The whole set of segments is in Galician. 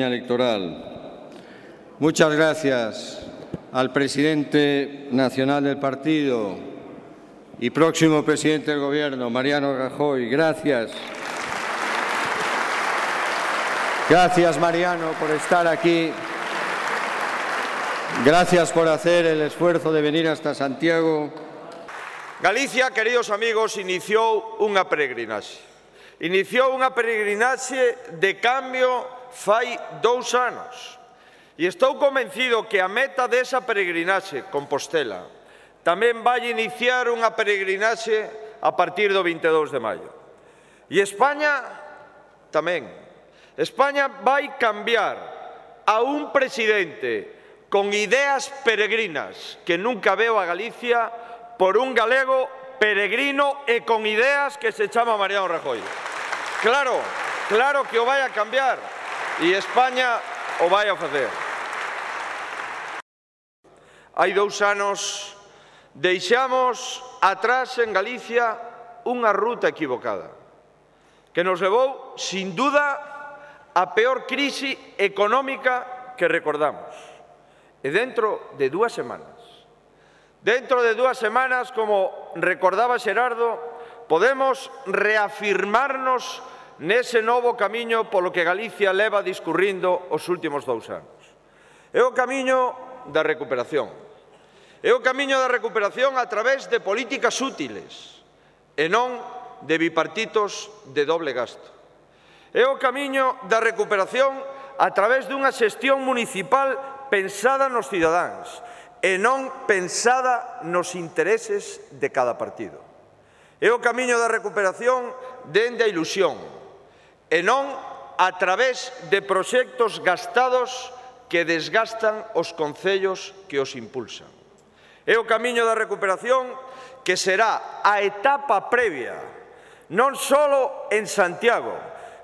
campaña electoral. Muchas gracias al presidente nacional del partido y próximo presidente del Gobierno, Mariano Rajoy. Gracias. Gracias, Mariano, por estar aquí. Gracias por hacer el esfuerzo de venir hasta Santiago. Galicia, queridos amigos, iniciou unha peregrinaxe. Iniciou unha peregrinaxe de cambio fai 2 anos. E estou convencido que a meta desa peregrinaxe, Compostela, tamén vai iniciar unha peregrinaxe a partir do 22 de maio. E España tamén. España vai cambiar a un presidente con ideas peregrinas que nunca veo a Galicia por un galego peregrino e con ideas que se chama Mariano Rajoy. Claro que o vai a cambiar e España o vai a facer. Hai 2 anos deixamos atrás en Galicia unha ruta equivocada que nos levou, sin duda, a peor crise económica que recordamos. E dentro de 2 semanas, como recordaba Xerardo, podemos reafirmarnos nese novo camiño polo que Galicia leva discurrindo os últimos 2 anos. É o camiño da recuperación. É o camiño da recuperación a través de políticas útiles e non de bipartitos de doble gasto. É o camiño da recuperación a través dunha xestión municipal pensada nos cidadáns e non pensada nos intereses de cada partido. É o camiño da recuperación dende a ilusión e non a través de proxectos gastados que desgastan os concellos que os impulsan. É o camiño da recuperación que será a etapa previa, non só en Santiago,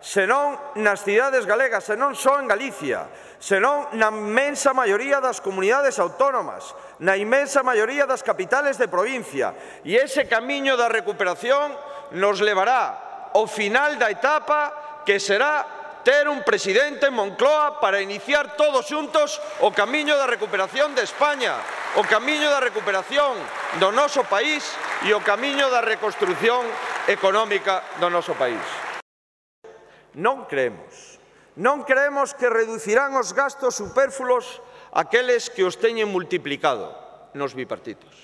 senón nas cidades galegas, senón só en Galicia, senón na inmensa maioría das comunidades autónomas, na inmensa maioría das capitales de provincia. E ese camiño da recuperación nos levará ao final da etapa que será ter un presidente en Moncloa para iniciar todos xuntos o camiño da recuperación de España, o camiño da recuperación do noso país e o camiño da reconstrución económica do noso país. Non creemos que reducirán os gastos superfluos aqueles que os teñen multiplicado nos bipartitos.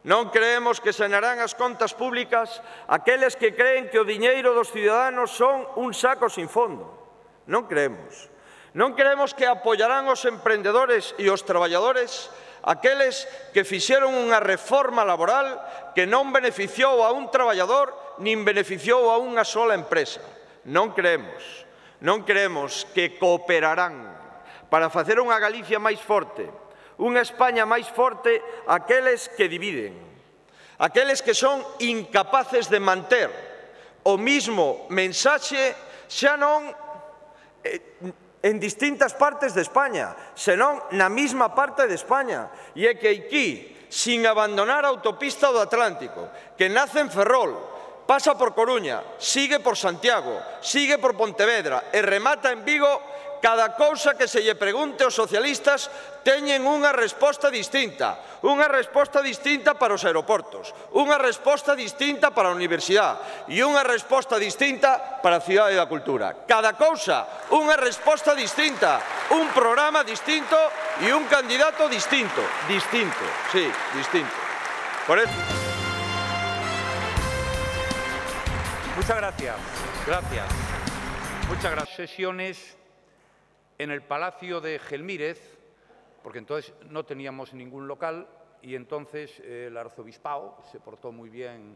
Non creemos que sanarán as contas públicas aqueles que creen que o diñeiro dos ciudadanos son un saco sin fondo. Non creemos. Non creemos que apoiarán os emprendedores e os traballadores aqueles que fixeron unha reforma laboral que non beneficiou a un traballador nin beneficiou a unha sola empresa. Non creemos. Non creemos que cooperarán para facer unha Galicia máis forte, unha España máis forte aqueles que dividen, aqueles que son incapaces de manter o mismo mensaxe xa non en distintas partes de España, senón na mesma parte de España. E é que aquí, sin abandonar a autopista do Atlántico, que nace en Ferrol, pasa por Coruña, sigue por Santiago, sigue por Pontevedra e remata en Vigo, cada cousa que se lle pregunte aos socialistas teñen unha resposta distinta para os aeroportos, unha resposta distinta para a universidade e unha resposta distinta para a cidade da cultura. Cada cousa, unha resposta distinta, un programa distinto e un candidato distinto. Distinto. Por eso... Muchas gracias. Muchas gracias. Sesiones en el Palacio de Gelmírez, porque entonces no teníamos ningún local y entonces el arzobispado se portó muy bien